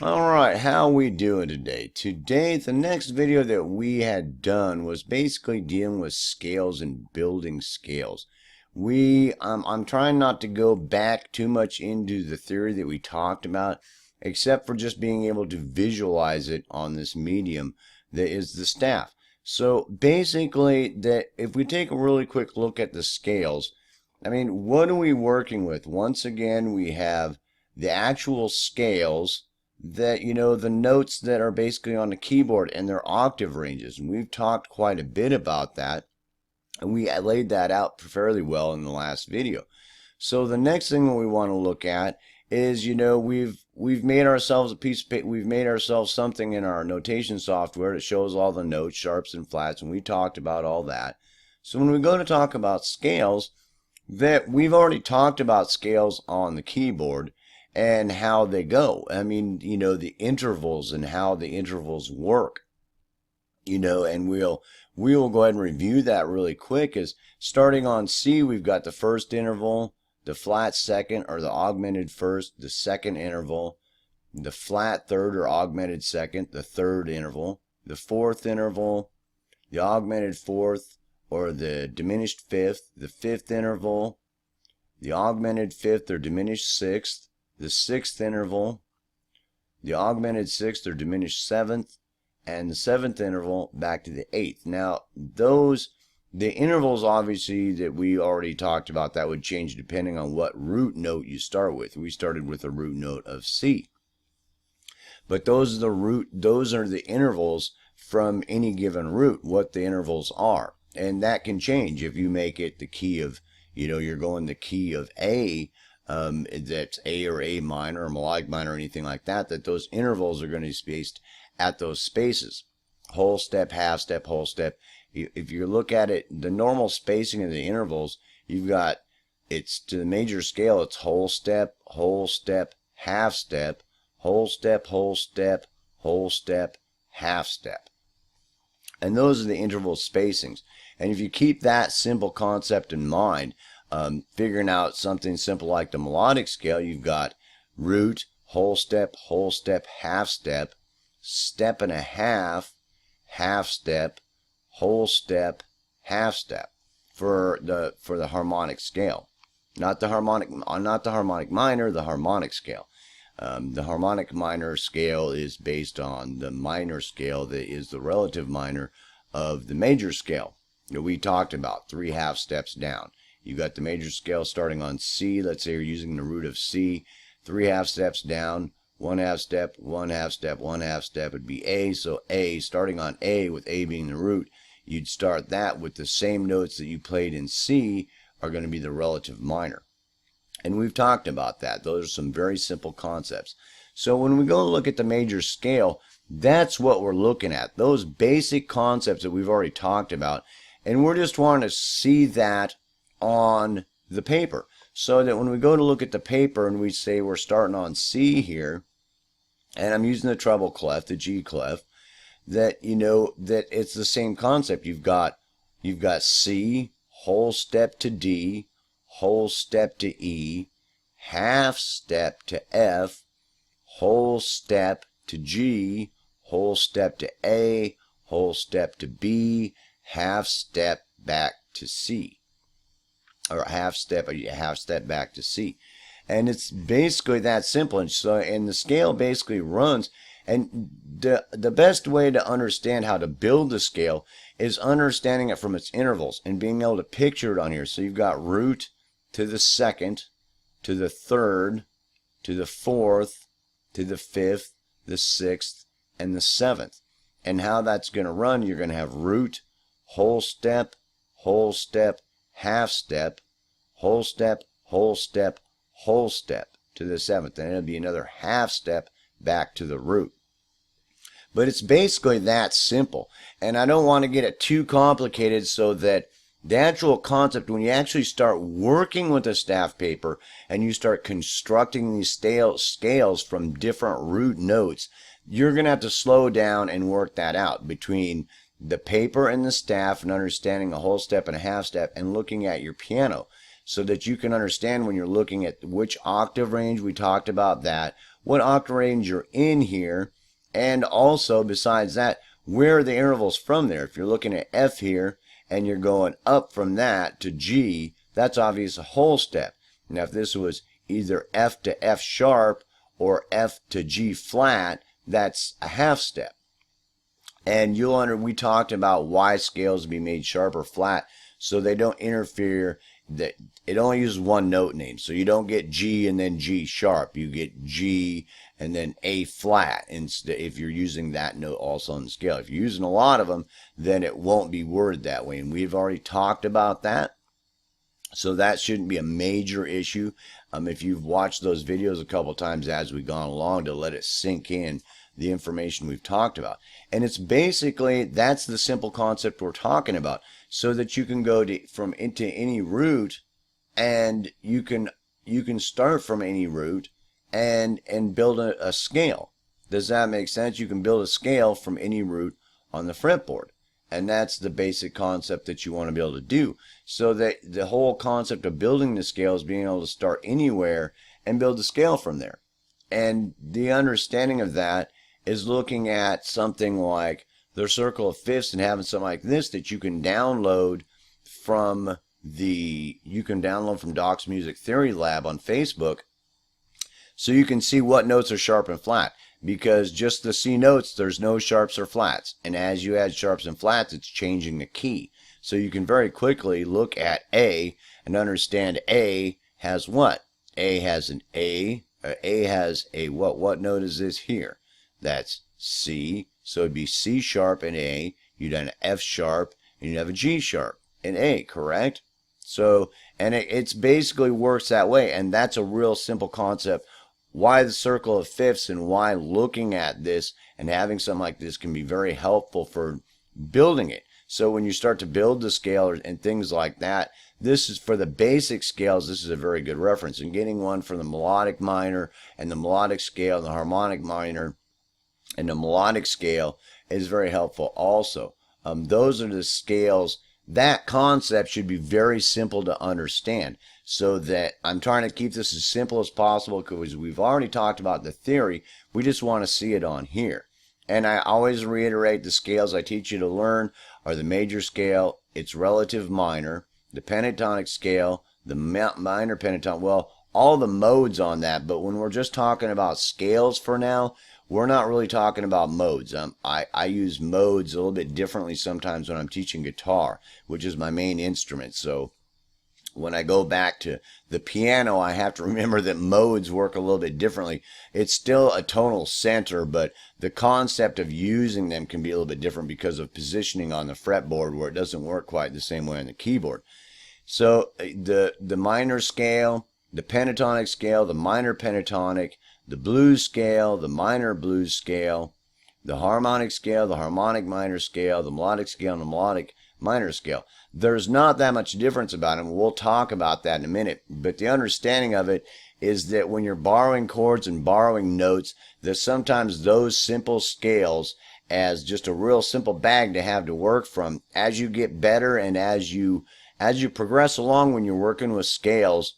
Alright, how we doing today? Today, the next video that we had done was basically dealing with scales and building scales. I'm trying not to go back too much into the theory that we talked about, except for just being able to visualize it on this medium that is the staff. So basically, that if we take a really quick look at the scales, what are we working with? Once again, we have the actual scales that, the notes that are basically on the keyboard and their octave ranges. And we've talked quite a bit about that. And we laid that out fairly well in the last video. So the next thing that we want to look at is, we've made ourselves a piece of paper, we've made ourselves something in our notation software that shows all the notes, sharps and flats, and we talked about all that. So when we go to talk about scales, that we've already talked about scales on the keyboard and how they go. The intervals and how the intervals work. And we'll go ahead and review that really quick. Is starting on C, we've got the first interval, the flat second or the augmented first, the second interval, the flat third or augmented second, the third interval, the fourth interval, the augmented fourth or the diminished fifth, the fifth interval, the augmented fifth or diminished sixth, the sixth interval, the augmented sixth or diminished seventh, and the seventh interval back to the eighth. Now, the intervals obviously that we already talked about, that would change depending on what root note you start with. We started with a root note of C. But those are the intervals from any given root, what the intervals are. And that can change if you make it the key of, you're going the key of A, that's A or A minor or melodic minor or anything like that, that those intervals are going to be spaced at those spaces. Whole step, half step, whole step. If you look at it, the normal spacing of the intervals, you've got, it's to the major scale, it's whole step, half step, whole step, whole step, whole step, half step. And those are the interval spacings. And if you keep that simple concept in mind, figuring out something simple like the melodic scale, you've got root, whole step, half step, step and a half, half step, whole step, half step for the harmonic scale. Not the harmonic minor, the harmonic scale. The harmonic minor scale is based on the minor scale that is the relative minor of the major scale that we talked about, 3 half steps down. You got the major scale starting on C. Let's say you're using the root of C. 3 half steps down, 1 half step, 1 half step, 1 half step would be A. So A, starting on A, with A being the root, you'd start that with the same notes that you played in C are going to be the relative minor. And we've talked about that. Those are some very simple concepts. So when we go look at the major scale, that's what we're looking at. Those basic concepts that we've already talked about. And we're just wanting to see that on the paper. So that when we go to look at the paper and we say we're starting on C here, and I'm using the treble clef, the G clef, that that it's the same concept. You've got C, whole step to D, whole step to E, half step to F, whole step to G, whole step to A, whole step to B, half step back to C, or half step back to C. And it's basically that simple. And the scale basically runs. And the best way to understand how to build the scale is understanding it from its intervals and being able to picture it on here. So you've got root to the second, to the third, to the fourth, to the fifth, the sixth, and the seventh. And how that's going to run, you're going to have root, whole step, half step, whole step, whole step, whole step to the seventh. And it'll be another half step back to the root. But it's basically that simple. And I don't want to get it too complicated, so that the actual concept, when you actually start working with a staff paper and you start constructing these scales from different root notes, you're going to have to slow down and work that out between the paper and the staff, and understanding a whole step and a half step, and looking at your piano, so that you can understand when you're looking at which octave range, we talked about that, what octave range you're in here, and also besides that, where are the intervals from there. If you're looking at F here and you're going up from that to G, that's obviously a whole step. Now if this was either F to F sharp or F to G flat, that's a half step. And we talked about why scales be made sharp or flat so they don't interfere. That it only uses one note name, so you don't get G and then G sharp. You get G and then A flat instead if you're using that note also on the scale. If you're using a lot of them, then it won't be worded that way, and we've already talked about that. So that shouldn't be a major issue. If you've watched those videos a couple times as we've gone along to let it sink in the information we've talked about. And it's basically, that's the simple concept we're talking about, so that you can go into any root, and you can start from any root and build a scale. Does that make sense? You can build a scale from any root on the fretboard. And that's the basic concept that you want to be able to do. So that the whole concept of building the scale is being able to start anywhere and build the scale from there. And the understanding of that is looking at something like the circle of fifths and having something like this that you can download from Doc's Music Theory Lab on Facebook, so you can see what notes are sharp and flat. Because just the C notes, there's no sharps or flats. And as you add sharps and flats, it's changing the key. So you can very quickly look at A and understand A has what? A has an A. A has a what? What note is this here? That's C. So it'd be C sharp and A. You'd have an F sharp and you'd have a G sharp and A, correct? So, and it's basically works that way. And that's a real simple concept. Why the circle of fifths, and why looking at this and having something like this can be very helpful for building it. So when you start to build the scale and things like that, this is for the basic scales. This is a very good reference. And getting one for the melodic minor and the melodic scale, the harmonic minor and the melodic scale is very helpful also. Those are the scales. That concept should be very simple to understand, so that I'm trying to keep this as simple as possible, because we've already talked about the theory. We just want to see it on here. And I always reiterate, the scales I teach you to learn are the major scale, its relative minor, the pentatonic scale, the minor pentatonic, well, all the modes on that. But when we're just talking about scales for now, we're not really talking about modes. I use modes a little bit differently sometimes when I'm teaching guitar, which is my main instrument. So when I go back to the piano, I have to remember that modes work a little bit differently. It's still a tonal center, but the concept of using them can be a little bit different because of positioning on the fretboard, where it doesn't work quite the same way on the keyboard. So the minor scale, the pentatonic scale, the minor pentatonic, the blues scale, the minor blues scale, the harmonic scale, the harmonic minor scale, the melodic scale, and the melodic minor scale. There's not that much difference about them. We'll talk about that in a minute. But the understanding of it is that when you're borrowing chords and borrowing notes, that sometimes those simple scales, as just a real simple bag to have to work from, as you get better and as you progress along when you're working with scales,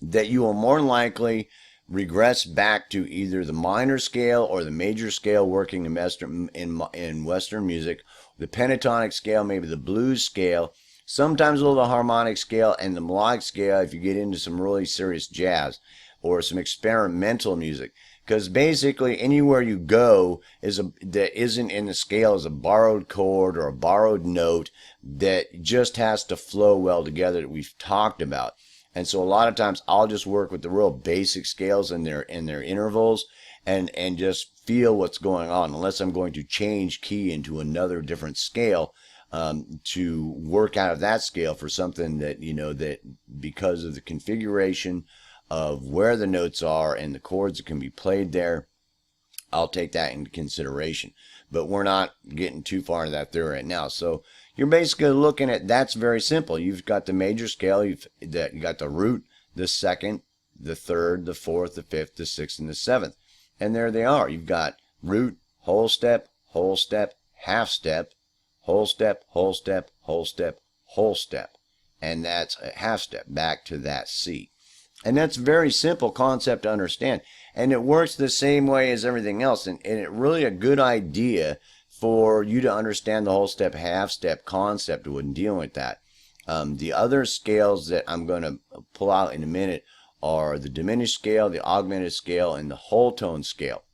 that you will more likely regress back to either the minor scale or the major scale working in Western music, the pentatonic scale, maybe the blues scale, sometimes a little harmonic scale, and the melodic scale if you get into some really serious jazz or some experimental music. Because basically anywhere you go that isn't in the scale is a borrowed chord or a borrowed note that just has to flow well together, that we've talked about. And so a lot of times I'll just work with the real basic scales and their intervals and just feel what's going on, unless I'm going to change key into another different scale to work out of that scale for something that, that because of the configuration of where the notes are and the chords that can be played there, I'll take that into consideration. But we're not getting too far into that theory right now. So you're basically looking at, that's very simple. You've got the major scale, you got the root, the second, the third, the fourth, the fifth, the sixth, and the seventh. And there they are. You've got root, whole step, half step, whole step, whole step, whole step, whole step. And that's a half step back to that C. And that's a very simple concept to understand. And it works the same way as everything else. And it's really a good idea for you to understand the whole step, half step concept when dealing with that. The other scales that I'm going to pull out in a minute are the diminished scale, the augmented scale, and the whole tone scale.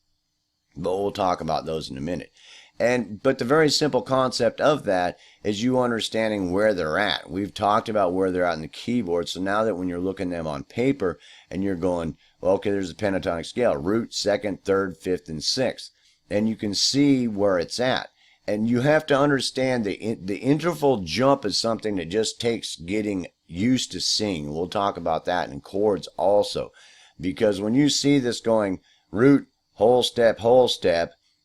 But we'll talk about those in a minute. But the very simple concept of that is you understanding where they're at. We've talked about where they're at in the keyboard. So now that when you're looking at them on paper and you're going, well, okay, there's a pentatonic scale, root, second, third, fifth, and sixth. And you can see where it's at. And you have to understand the interval jump is something that just takes getting used to seeing. We'll talk about that in chords also. Because when you see this going root, whole step,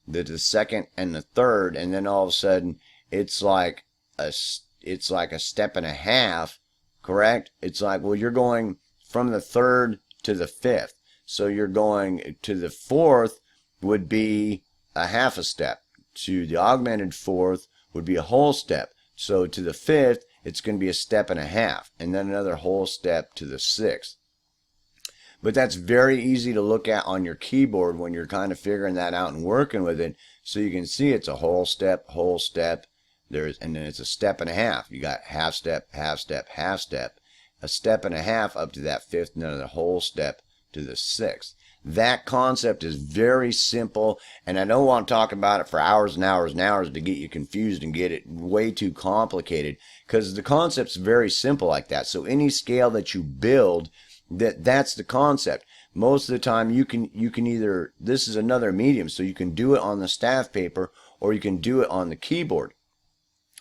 the second and the third, and then all of a sudden it's like a step and a half, correct? It's like, well, you're going from the third to the fifth. So you're going to the fourth would be a half a step. To the augmented fourth would be a whole step. So to the fifth, it's going to be a step and a half, and then another whole step to the sixth. But that's very easy to look at on your keyboard when you're kind of figuring that out and working with it. So you can see it's a whole step, and then it's a step and a half. You got half step, half step, half step, a step and a half up to that fifth, and then a whole step to the sixth. That concept is very simple, and I don't want to talk about it for hours and hours and hours to get you confused and get it way too complicated, because the concept's very simple like that. So any scale that you build, that's the concept. Most of the time you can either, this is another medium, so you can do it on the staff paper or you can do it on the keyboard.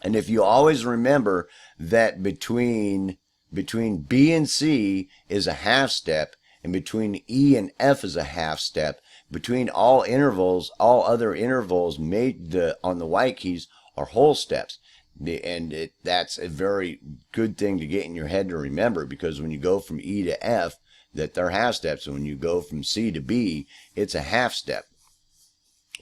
And if you always remember that between B and C is a half step, and between E and F is a half step, between all other intervals made on the white keys are whole steps. And that's a very good thing to get in your head to remember, because when you go from E to F, that they're half steps, and when you go from C to B, it's a half step.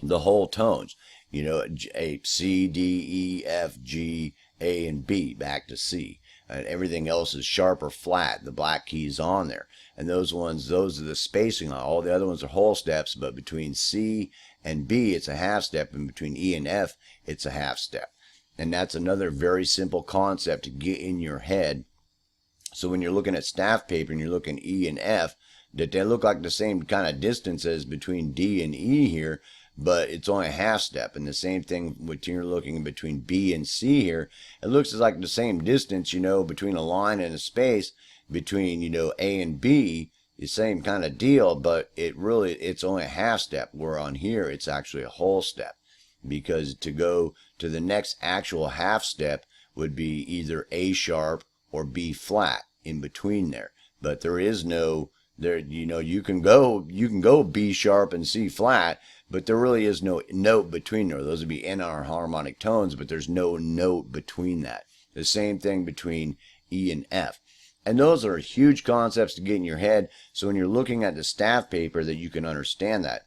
The whole tones, A, C, D, E, F, G, A, and B, back to C. And everything else is sharp or flat. The black keys on there. And those are the spacing. All the other ones are whole steps, but between C and B, it's a half step, and between E and F, it's a half step. And that's another very simple concept to get in your head. So when you're looking at staff paper and you're looking E and F, that they look like the same kind of distances between D and E here, but it's only a half step. And the same thing when you're looking between B and C here, it looks like the same distance, between a line and a space between, A and B, the same kind of deal, but it's only a half step, where on here it's actually a whole step, because to go to the next actual half step would be either A sharp or B flat in between there. But there is no, you can go B sharp and C flat, but there really is no note between there. Those would be enharmonic tones, but there's no note between that. The same thing between E and F. And those are huge concepts to get in your head, so when you're looking at the staff paper that you can understand that.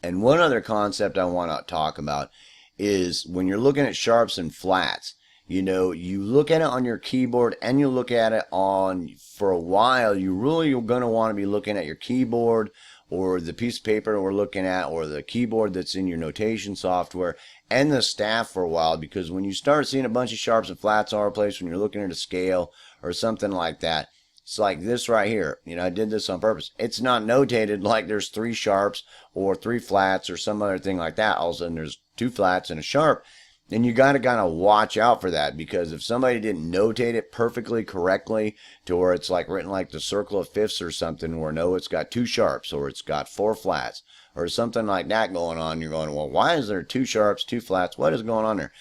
And one other concept I want to talk about is when you're looking at sharps and flats, you look at it on your keyboard and you look at it for a while, you really are going to want to be looking at your keyboard or the piece of paper we're looking at, or the keyboard that's in your notation software, and the staff for a while, because when you start seeing a bunch of sharps and flats all over the place when you're looking at a scale or something like that, it's like this right here. I did this on purpose. It's not notated like there's 3 sharps or 3 flats or some other thing like that. All of a sudden there's 2 flats and a sharp. And you got to kind of watch out for that, because if somebody didn't notate it perfectly correctly to where it's like written like the circle of fifths or something, where no, it's got 2 sharps or it's got 4 flats or something like that going on, you're going, well, why is there 2 sharps, 2 flats? What is going on there?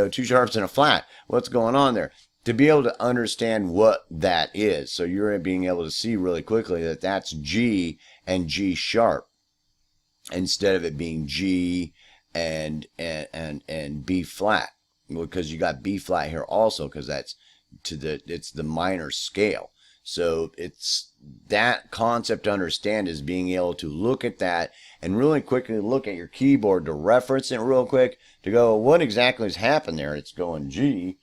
2 sharps and a flat. What's going on there? To be able to understand what that is, so you're being able to see really quickly that that's G and G sharp, instead of it being G and B flat, because you got B flat here also, because it's the minor scale. So it's that concept to understand, is being able to look at that and really quickly look at your keyboard to reference it real quick to go, what exactly has happened there? It's going G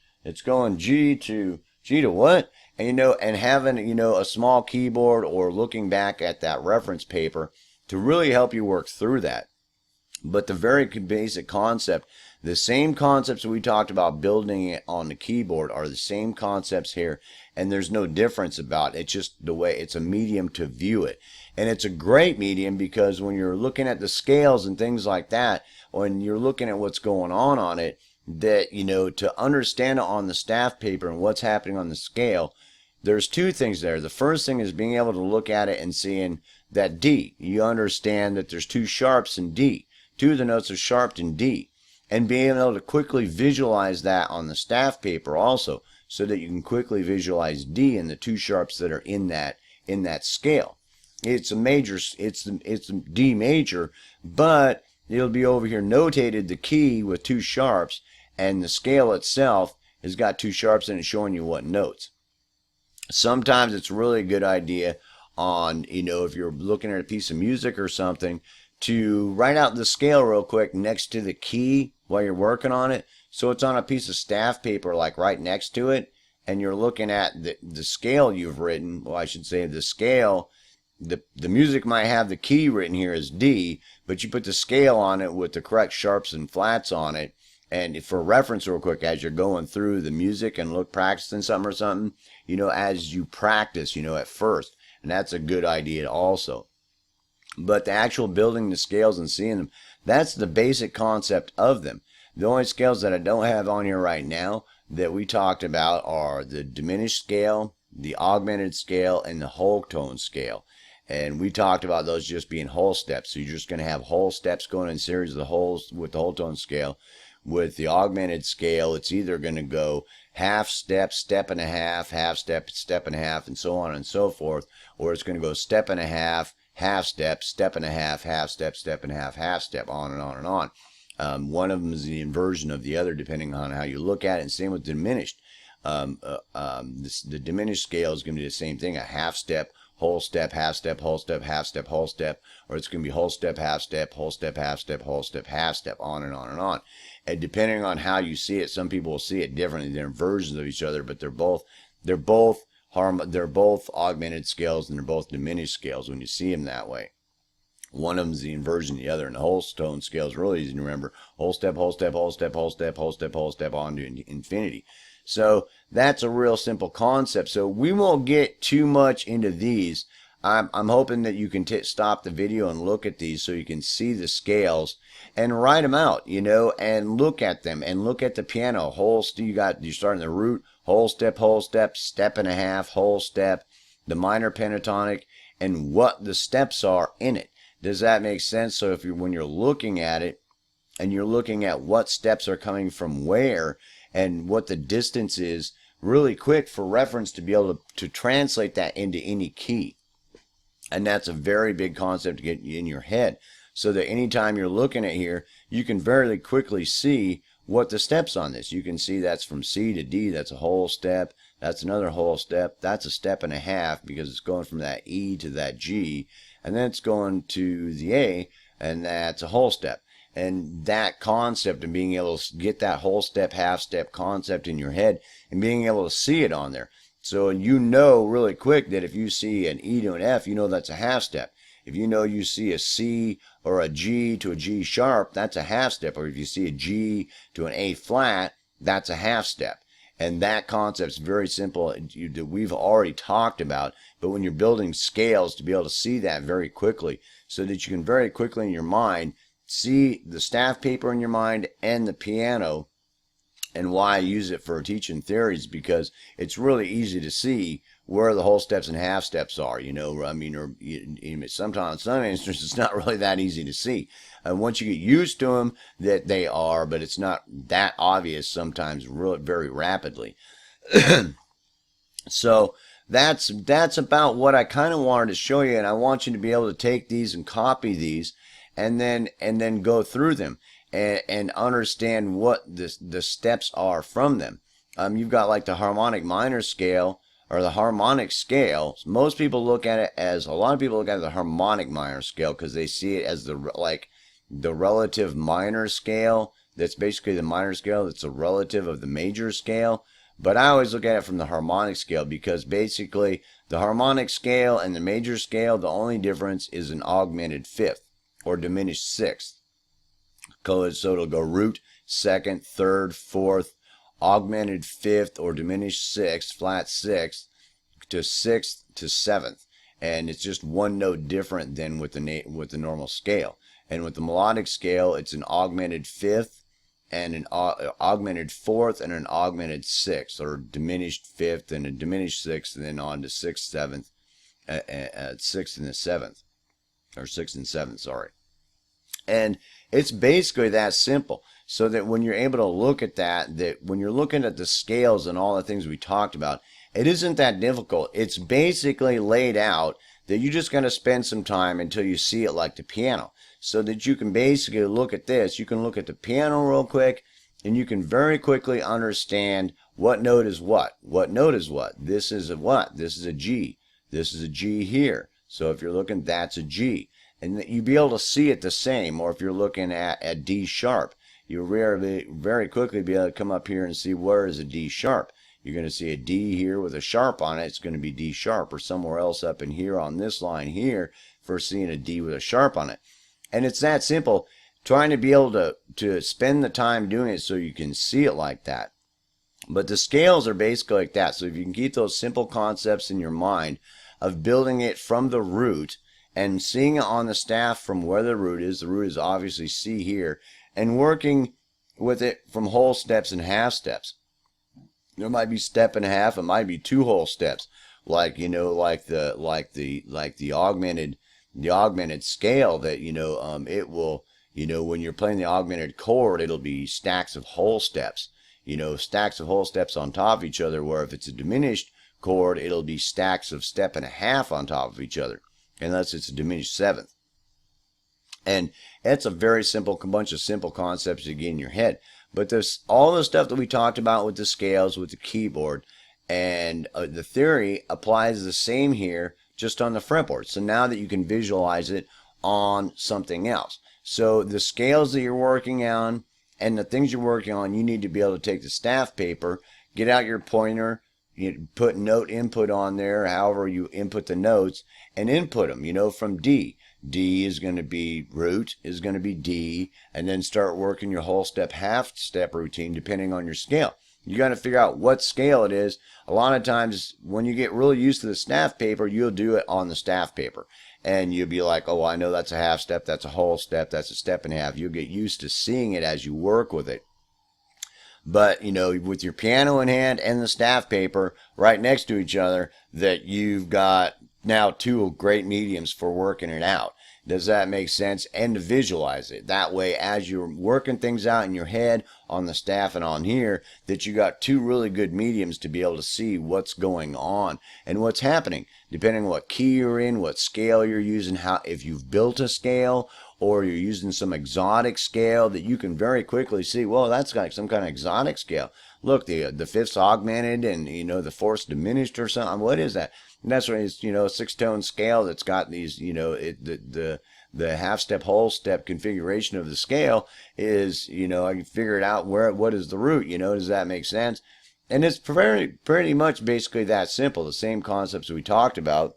to gee, to what? And and having a small keyboard or looking back at that reference paper to really help you work through that. But the very basic concept, the same concepts we talked about building it on the keyboard are the same concepts here, and there's no difference about it. It's just the way it's a medium to view it. And it's a great medium because when you're looking at the scales and things like that, when you're looking at what's going on it, that, to understand it on the staff paper and what's happening on the scale, there's two things there. The first thing is being able to look at it and seeing that D. You understand that there's two sharps in D. Two of the notes are sharped in D. And being able to quickly visualize that on the staff paper also, so that you can quickly visualize D and the two sharps that are in that scale. It's a major, it's D major, but it'll be over here notated the key with two sharps, and the scale itself has got two sharps in it showing you what notes. Sometimes it's really a good idea on, if you're looking at a piece of music or something, to write out the scale real quick next to the key while you're working on it. So it's on a piece of staff paper, like right next to it, and you're looking at the scale you've written. Well, I should say the scale. The music might have the key written here as D, but you put the scale on it with the correct sharps and flats on it. And for reference real quick, as you're going through the music and practicing something or something, as you practice, at first. And that's a good idea also. But the actual building the scales and seeing them, that's the basic concept of them. The only scales that I don't have on here right now that we talked about are the diminished scale, the augmented scale, and the whole tone scale. And we talked about those just being whole steps. So you're just going to have whole steps going in series of the wholes with the whole tone scale. With the augmented scale, it's either going to go half step, step and a half step, step and a half, and so on and so forth. Or it's going to go step and a half step, step and a half step, step and a half step, on and on and on. One of them is the inversion of the other, depending on how you look at it. And same with diminished. The diminished scale is going to be the same thing: a half step, whole step, half step, whole step, half step, whole step, or it's going to be whole step, half step, whole step, half step, whole step, half step, on and on and on. And depending on how you see it, some people will see it differently. They're versions of each other, but they're both augmented scales and they're both diminished scales when you see them that way. One of them is the inversion of the other, and the whole tone scale is really easy to remember: whole step, whole step, whole step, whole step, whole step, whole step, on to infinity. So that's a real simple concept. So we won't get too much into these. I'm hoping that you can stop the video and look at these so you can see the scales and write them out, and look at them and look at the piano. You're starting the root, whole step, step and a half, whole step, the minor pentatonic, and what the steps are in it. Does that make sense? So when you're looking at it and you're looking at what steps are coming from where and what the distance is, really quick for reference to be able to translate that into any key. And that's a very big concept to get in your head, so that anytime you're looking at here, you can very quickly see what the steps on this. You can see that's from C to D, that's a whole step, that's another whole step, that's a step and a half because it's going from that E to that G, and then it's going to the A, and that's a whole step. And that concept of being able to get that whole step, half step concept in your head and being able to see it on there. So really quick that if you see an E to an F, that's a half step. If you see a C or a G to a G sharp, that's a half step. Or if you see a G to an A flat, that's a half step. And that concept's very simple that we've already talked about. But when you're building scales, to be able to see that very quickly, so that you can very quickly in your mind see the staff paper in your mind and the piano. And why I use it for teaching theories, because it's really easy to see where the whole steps and half steps are, or sometimes some instances it's not really that easy to see. And once you get used to them, that they are, but it's not that obvious sometimes really very rapidly. So that's about what I kind of wanted to show you, and I want you to be able to take these and copy these and then go through them. And understand what the steps are from them. You've got like the harmonic minor scale or the harmonic scale. Most people look at it as, a lot of people look at the harmonic minor scale because they see it as the relative minor scale. That's basically the minor scale that's a relative of the major scale. But I always look at it from the harmonic scale, because basically the harmonic scale and the major scale, the only difference is an augmented fifth or diminished sixth. So it'll go root, second, third, fourth, augmented fifth or diminished sixth, flat sixth to seventh. And it's just one note different than with the normal scale. And with the melodic scale, it's an augmented fifth and an augmented fourth and an augmented sixth, or diminished fifth and a diminished sixth, and then on to sixth, seventh, sixth and the seventh, or sixth and seventh, sorry. And it's basically that simple. So that when you're able to look at that when you're looking at the scales and all the things we talked about, it isn't that difficult. It's basically laid out that you just got to spend some time until you see it like the piano. So that you can basically look at this. You can look at the piano real quick, and you can very quickly understand what note is what. What note is what? This is a what? This is a G. This is a G here. So if you're looking, that's a G. And you'll be able to see it the same. Or if you're looking at D sharp, you'll very quickly be able to come up here and see where is a D sharp. You're going to see a D here with a sharp on it. It's going to be D sharp, or somewhere else up in here on this line here for seeing a D with a sharp on it. And it's that simple, trying to be able to spend the time doing it so you can see it like that. But the scales are basically like that. So if you can keep those simple concepts in your mind of building it from the root and seeing it on the staff from where the root is obviously C here, and working with it from whole steps and half steps. There might be step and a half, it might be two whole steps, like the augmented scale that it will, when you're playing the augmented chord, it'll be stacks of whole steps, stacks of whole steps on top of each other, where if it's a diminished chord, it'll be stacks of step and a half on top of each other, unless it's a diminished seventh. And it's a very simple bunch of simple concepts to get in your head. But all the stuff that we talked about with the scales, with the keyboard, and the theory applies the same here, just on the fretboard. So now that you can visualize it on something else. So the scales that you're working on and the things you're working on, you need to be able to take the staff paper, get out your pointer, you put note input on there, however you input the notes, and input them, from D. D is going to be root, is going to be D, and then start working your whole step, half step routine depending on your scale. You got to figure out what scale it is. A lot of times when you get really used to the staff paper, you'll do it on the staff paper. And you'll be like, oh, I know that's a half step, that's a whole step, that's a step and a half. You'll get used to seeing it as you work with it. But, with your piano in hand and the staff paper right next to each other, that you've got now two great mediums for working it out. Does that make sense? And to visualize it. That way, as you're working things out in your head, on the staff and on here, that you got two really good mediums to be able to see what's going on and what's happening, depending on what key you're in, what scale you're using, if you've built a scale, or you're using some exotic scale that you can very quickly see, well, that's got some kind of exotic scale. Look, the fifth's augmented and, the fourth's diminished or something. What is that? And that's why it's, a six-tone scale that's got these, the half step, whole step configuration of the scale is, I can figure it out what is the root, does that make sense? And it's pretty much basically that simple, the same concepts we talked about.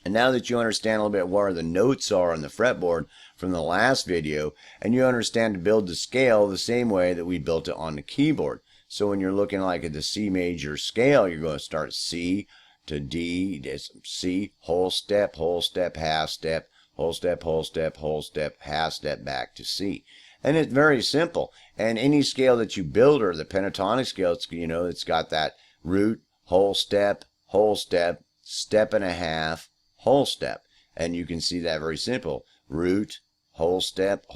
And now that you understand a little bit where the notes are on the fretboard from the last video, and you understand to build the scale the same way that we built it on the keyboard. So when you're looking like at the C major scale, you're going to start C to D, C, whole step, half step, whole step, whole step, whole step, half step back to C. And it's very simple. And any scale that you build, or the pentatonic scale, it's got that root, whole step, step and a half, whole step. And you can see that very simple. Root, whole step,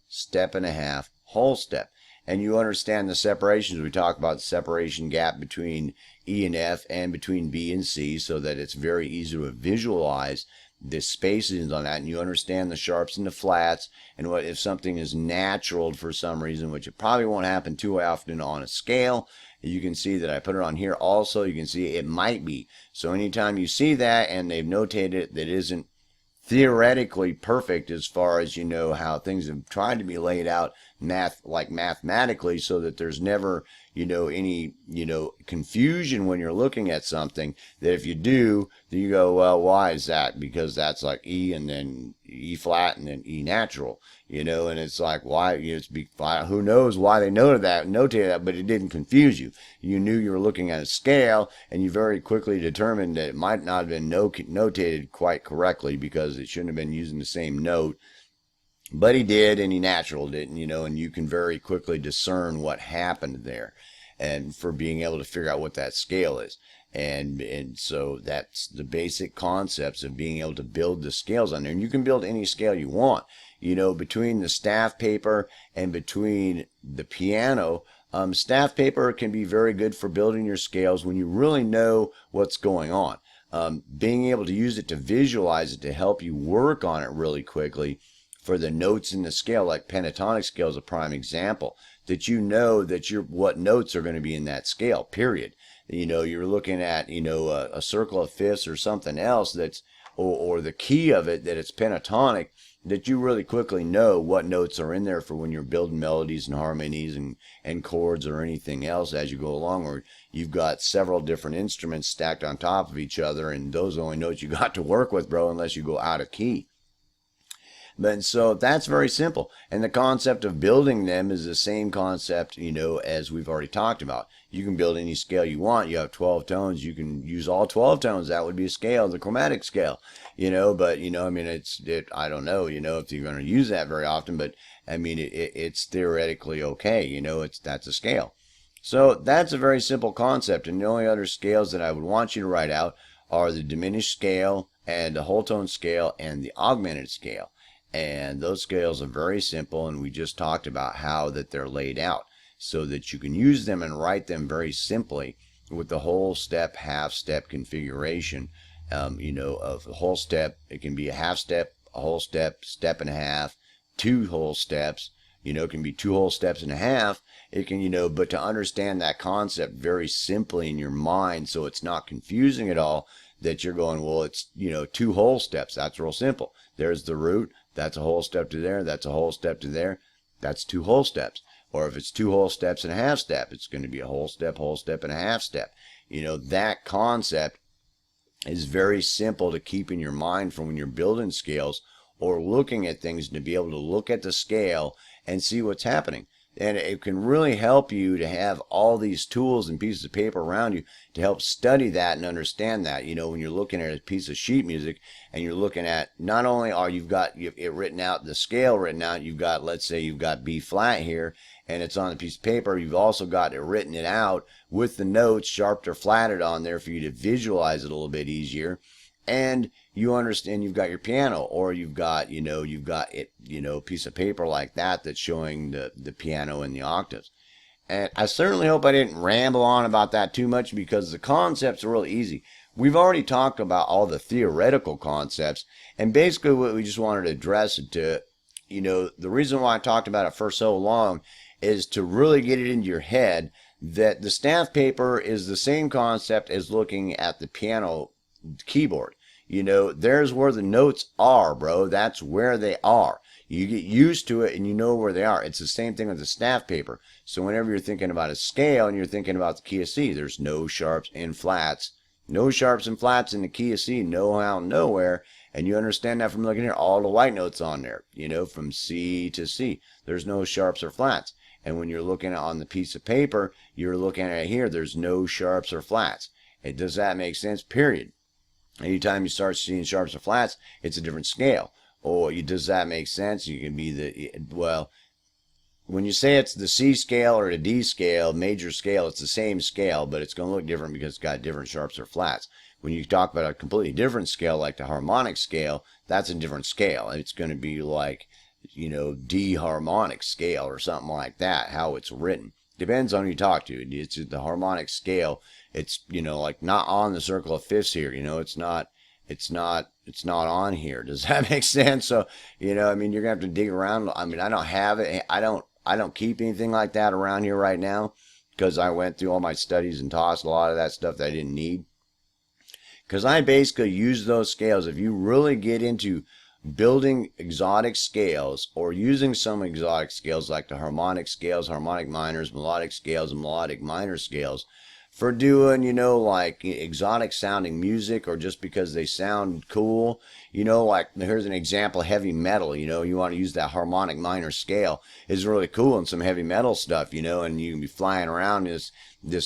step and a half, whole step. And you understand the separations. We talk about the separation gap between E and F and between B and C, so that it's very easy to visualize the spacings on that, and you understand the sharps and the flats, and what if something is naturaled for some reason, which it probably won't happen too often on a scale. You can see that I put it on here also. You can see it might be. So anytime you see that and they've notated it that isn't theoretically perfect as far as, you know, how things have tried to be laid out mathematically, so that there's never, you know, any, you know, confusion when you're looking at something. That if you do, then you go, well, why is that? Because that's like E and then E flat and then E natural, you know, and it's like, why, you know, who knows why they notated that, but it didn't confuse you. You knew you were looking at a scale, and you very quickly determined that it might not have been notated quite correctly, because it shouldn't have been using the same note. But he did, and he natural didn't, you know, and you can very quickly discern what happened there, and for being able to figure out what that scale is. And so that's the basic concepts of being able to build the scales on there. And you can build any scale you want, you know, between the staff paper and between the piano. Staff paper can be very good for building your scales when you really know what's going on. Being able to use it to visualize it to help you work on it really quickly for the notes in the scale, like pentatonic scale is a prime example, that you know that what notes are going to be in that scale, period. You know, you're looking at, you know, a circle of fifths or something else that's, or the key of it, that it's pentatonic, that you really quickly know what notes are in there for when you're building melodies and harmonies and chords or anything else as you go along, or you've got several different instruments stacked on top of each other, and those are the only notes you got to work with, bro, unless you go out of key. But so that's very simple. And the concept of building them is the same concept, you know, as we've already talked about. You can build any scale you want. You have 12 tones. You can use all 12 tones. That would be a scale, the chromatic scale, you know. But, you know, I mean, I don't know, you know, if you're going to use that very often. But, I mean, it's theoretically okay. You know, that's a scale. So that's a very simple concept. And the only other scales that I would want you to write out are the diminished scale and the whole tone scale and the augmented scale. And those scales are very simple, and we just talked about how that they're laid out so that you can use them and write them very simply with the whole step, half step configuration. You know, of the whole step, it can be a half step, a whole step, step and a half, two whole steps. You know, it can be two whole steps and a half. It can, you know, but to understand that concept very simply in your mind, so it's not confusing at all, that you're going, well, it's, you know, two whole steps. That's real simple. There's the root. That's a whole step to there. That's a whole step to there. That's two whole steps. Or if it's two whole steps and a half step, it's going to be a whole step, and a half step. You know, that concept is very simple to keep in your mind for when you're building scales or looking at things, to be able to look at the scale and see what's happening. And it can really help you to have all these tools and pieces of paper around you to help study that and understand that. You know, when you're looking at a piece of sheet music and you're looking at, not only are you've got it written out, the scale written out, you've got, let's say you've got B flat here and it's on a piece of paper, you've also got it written it out with the notes sharped or flatted on there for you to visualize it a little bit easier. And you understand you've got your piano, or you've got, you know, a piece of paper like that that's showing the piano and the octaves. And I certainly hope I didn't ramble on about that too much, because the concepts are really easy. We've already talked about all the theoretical concepts, and basically what we just wanted to address it to, you know, the reason why I talked about it for so long is to really get it into your head that the staff paper is the same concept as looking at the piano keyboard. You know, there's where the notes are, bro. That's where they are. You get used to it and you know where they are. It's the same thing with the staff paper. So whenever you're thinking about a scale and you're thinking about the key of C, there's no sharps and flats. No sharps and flats in the key of C, no how, nowhere. And you understand that from looking here, all the white notes on there, you know, from C to C. There's no sharps or flats. And when you're looking on the piece of paper, you're looking at it here, there's no sharps or flats. Does that make sense? Period. Anytime you start seeing sharps or flats, it's a different scale. Or does that make sense? You can be well, when you say it's the C scale or the D scale, major scale, it's the same scale, but it's going to look different because it's got different sharps or flats. When you talk about a completely different scale, like the harmonic scale, that's a different scale. It's going to be like, you know, D harmonic scale or something like that, how it's written. Depends on who you talk to. It's the harmonic scale. It's, you know, like not on the circle of fifths here. You know, it's not on here. Does that make sense? So, you know, I mean, you're gonna have to dig around. I mean, I don't have it. I don't keep anything like that around here right now, because I went through all my studies and tossed a lot of that stuff that I didn't need. Because I basically use those scales. If you really get into building exotic scales or using some exotic scales like the harmonic scales, harmonic minors, melodic scales, and melodic minor scales for doing, like exotic sounding music, or just because they sound cool. Like here's an example: heavy metal. You want to use that harmonic minor scale. It's really cool in some heavy metal stuff, and you can be flying around this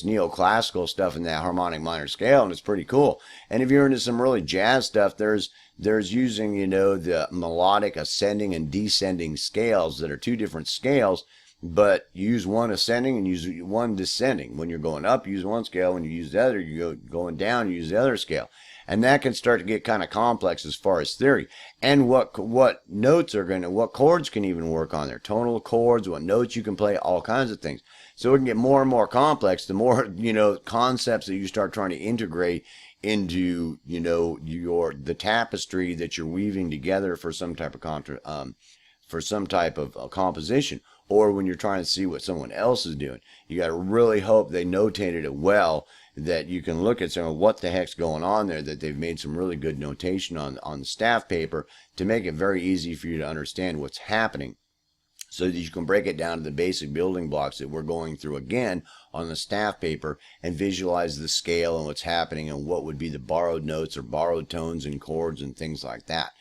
neoclassical stuff in that harmonic minor scale, and it's pretty cool. And if you're into some really jazz stuff, there's using, the melodic ascending and descending scales that are two different scales, but you use one ascending and use one descending. When you're going up, you use one scale. When you use the other, going down, you use the other scale. And that can start to get kind of complex as far as theory. And what notes what chords can even work on there. Tonal chords, what notes you can play, all kinds of things. So it can get more and more complex the more, concepts that you start trying to integrate into, the tapestry that you're weaving together for some type of composition, or when you're trying to see what someone else is doing. You got to really hope they notated it well, that you can look at some what the heck's going on there, that they've made some really good notation on the staff paper to make it very easy for you to understand what's happening, so that you can break it down to the basic building blocks that we're going through again on the staff paper, and visualize the scale and what's happening and what would be the borrowed notes or borrowed tones and chords and things like that.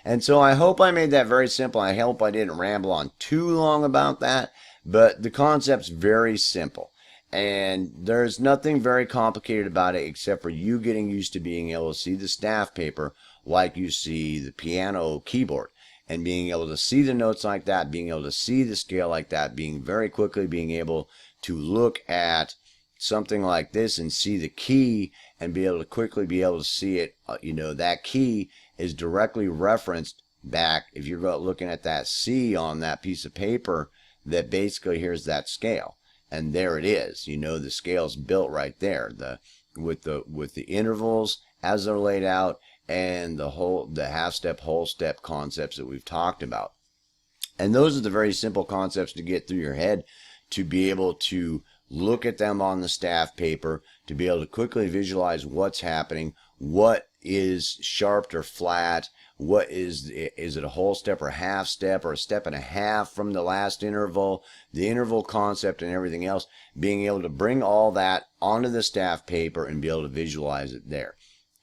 And so I hope I made that very simple. I hope I didn't ramble on too long about that, but the concept's very simple. And there's nothing very complicated about it except for you getting used to being able to see the staff paper like you see the piano keyboard, and being able to see the notes like that, being able to see the scale like that, being able to look at something like this and see the key and be able to quickly be able to see it. That key is directly referenced back, if you're looking at that C on that piece of paper, that basically here's that scale, and there it is. The scale's built right there, with the intervals as they're laid out, and the half step, whole step concepts that we've talked about. And those are the very simple concepts to get through your head, to be able to look at them on the staff paper, to be able to quickly visualize what's happening, what is sharp or flat, what is it a whole step or a half step or a step and a half from the last interval, the interval concept and everything else, being able to bring all that onto the staff paper and be able to visualize it there.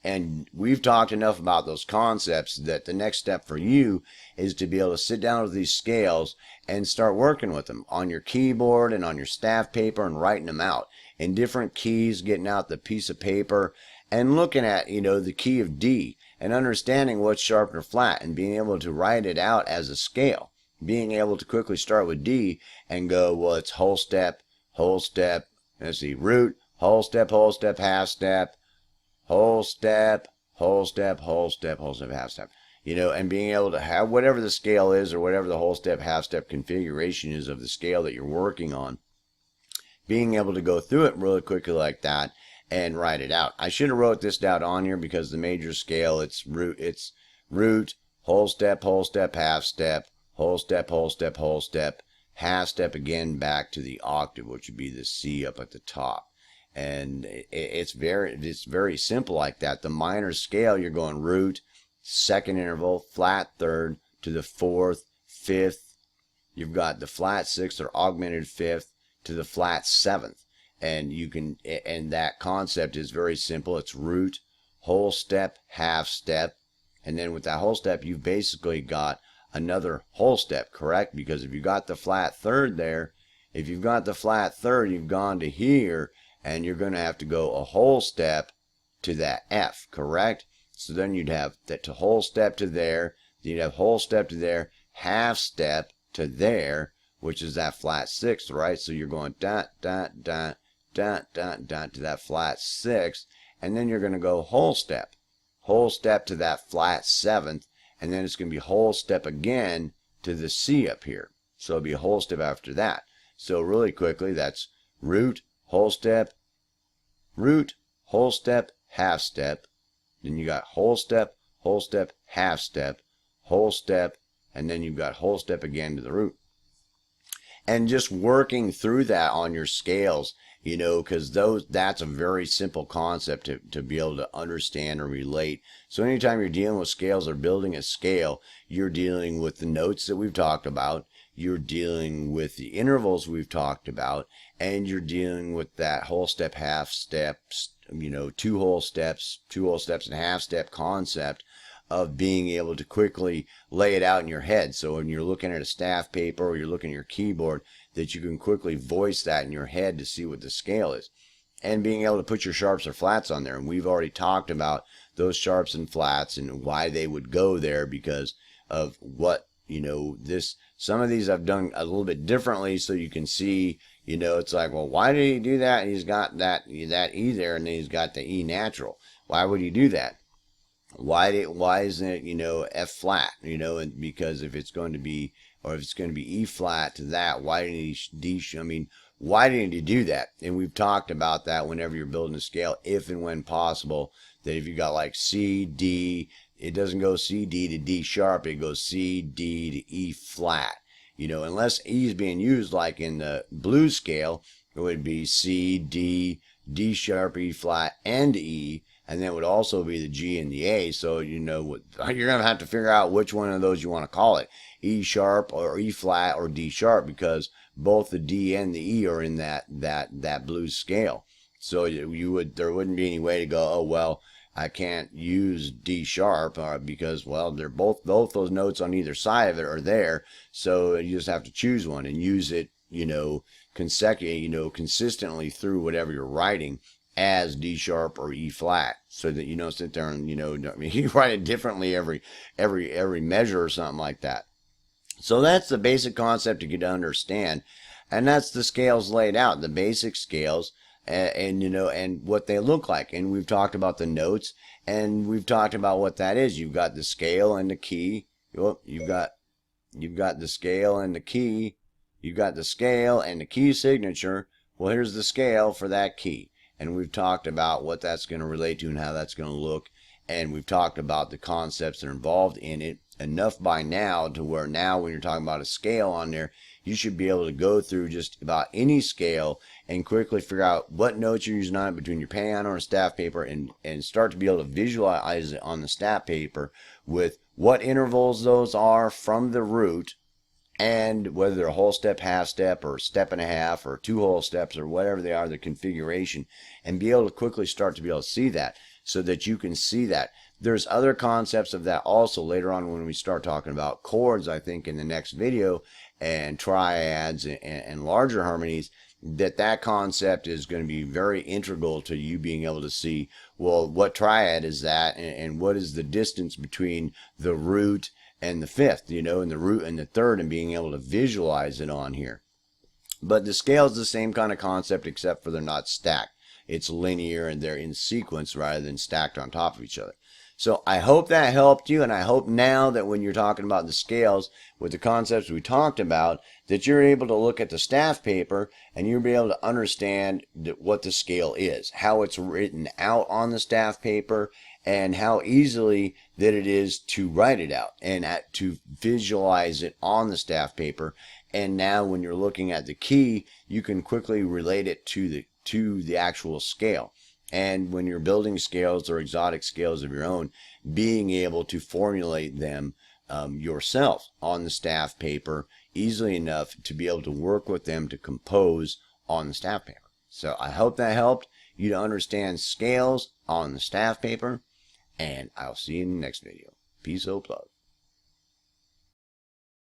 And we've talked enough about those concepts that the next step for you is to be able to sit down with these scales and start working with them on your keyboard and on your staff paper, and writing them out in different keys, getting out the piece of paper and looking at, the key of D, and understanding what's sharp or flat, and being able to write it out as a scale. Being able to quickly start with D and go, well, it's whole step, let's see, root, whole step, half step, whole step, whole step, whole step, whole step, half step. And being able to have whatever the scale is, or whatever the whole step, half step configuration is of the scale that you're working on, being able to go through it really quickly like that and write it out. I should have wrote this down on here, because the major scale, it's root, whole step, half step, whole step, half step again back to the octave, which would be the C up at the top. And it's very simple like that. The minor scale, you're going root, second interval, flat third to the fourth, fifth. You've got the flat sixth or augmented fifth to the flat seventh. And and that concept is very simple. It's root, whole step, half step. And then with that whole step, you've basically got another whole step, correct? Because if you got the flat third there, you've gone to here, and you're going to have to go a whole step to that F, correct? So then you'd have that to whole step to there, then you'd have whole step to there, half step to there, which is that flat sixth, right? So you're going dot, dot, dot, dot, dot, dot to that flat sixth, and then you're going to go whole step to that flat seventh, and then it's going to be whole step again to the C up here. So it'll be a whole step after that. So really quickly, that's root, whole step, half step. Then you got whole step, half step, whole step, and then you've got whole step again to the root. And just working through that on your scales you know, because that's a very simple concept to be able to understand and relate. So anytime you're dealing with scales or building a scale, you're dealing with the notes that we've talked about, you're dealing with the intervals we've talked about, and you're dealing with that whole step, half steps, you know, two whole steps and half step concept of being able to quickly lay it out in your head. So when you're looking at a staff paper or you're looking at your keyboard, that you can quickly voice that in your head to see what the scale is. And being able to put your sharps or flats on there. And we've already talked about those sharps and flats and why they would go there because of what, you know, some of these I've done a little bit differently so you can see, you know, it's like, well, why did he do that? He's got that E there and then he's got the E natural. Why would he do that? Why isn't it, you know, F flat, you know, and because if it's going to be E flat to that, why didn't he do that? And we've talked about that whenever you're building a scale, if and when possible, that if you got like C, D, it doesn't go C, D to D sharp, it goes C, D to E flat. You know, unless E is being used like in the blues scale, it would be C, D, D sharp, E flat, and E. And then it would also be the G and the A. So, you know, you're going to have to figure out which one of those you want to call it. E sharp or E flat or D sharp, because both the D and the E are in that blues scale. So there wouldn't be any way to go, oh, well, I can't use D sharp because, well, they're both those notes on either side of it are there. So you just have to choose one and use it, you know, consistently through whatever you're writing as D sharp or E flat, so that you don't sit there and, you know, I mean, you write it differently every measure or something like that. So that's the basic concept to get to understand, and that's the scales laid out, the basic scales, and you know, and what they look like. And we've talked about the notes, and we've talked about what that is. You've got the scale and the key. You've got the scale and the key. You've got the scale and the key signature. Well, here's the scale for that key. And we've talked about what that's going to relate to and how that's going to look. And we've talked about the concepts that are involved in it enough by now to where now when you're talking about a scale on there, you should be able to go through just about any scale and quickly figure out what notes you're using on it between your piano or staff paper, and start to be able to visualize it on the staff paper with what intervals those are from the root, and whether they're a whole step, half step, or step and a half, or two whole steps, or whatever they are, the configuration, and be able to quickly start to be able to see that so that you can see that. There's other concepts of that also later on when we start talking about chords, I think, in the next video, and triads and larger harmonies, that concept is going to be very integral to you being able to see, well, what triad is that, and what is the distance between the root and the fifth, you know, and the root and the third, and being able to visualize it on here. But the scale is the same kind of concept, except for they're not stacked. It's linear and they're in sequence rather than stacked on top of each other. So I hope that helped you, and I hope now that when you're talking about the scales with the concepts we talked about, that you're able to look at the staff paper and you'll be able to understand what the scale is, how it's written out on the staff paper, and how easily that it is to write it out and to visualize it on the staff paper. And now when you're looking at the key, you can quickly relate it to the actual scale. And when you're building scales or exotic scales of your own, being able to formulate them yourself on the staff paper easily enough to be able to work with them to compose on the staff paper. So I hope that helped you to understand scales on the staff paper, and I'll see you in the next video. Peace, plug.